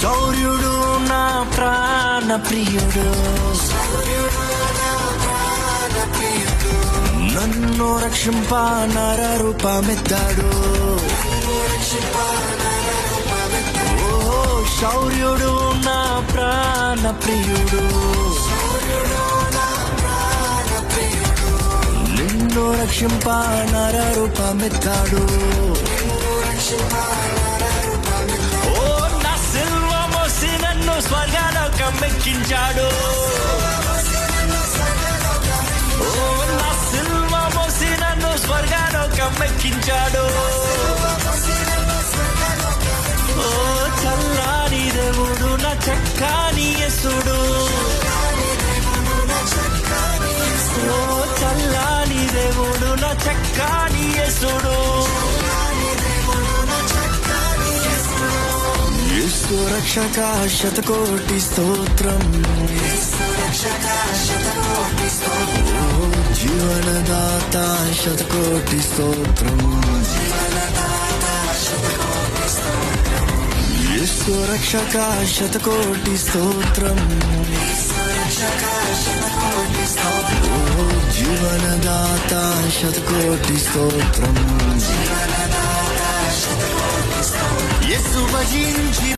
శౌర్యుడు నా ప్రాణ ప్రియుడు, నన్ను రక్షింప నర రూపమెత్తాడు. ఓ శౌర్యుడు నా ప్రాణ ప్రియుడు, నిన్ను రక్షింప నర రూపమెత్తాడు. ఓ నా సిల్వ మోసి నన్ను స్వర్గలోకం ఎక్కించాడు. ఓ నా సిల్వ మోసి నన్ను స్వర్గలోకం ఎక్కించాడు. ఓ చల్లాని దేవుడు నా చక్కని యేసుడు, ఓ చల్లాని దేవుడు నా చక్కని యేసుడు. యేసు రక్షక శతకోటి స్తోత్రం, ఓ జీవనదాత శతకోటి స్తోత్రం. యేసు రక్షక శతకోటి స్తోత్రం, ఓ జీవనదాత శతకోటి స్తోత్రం. యేసు భజించి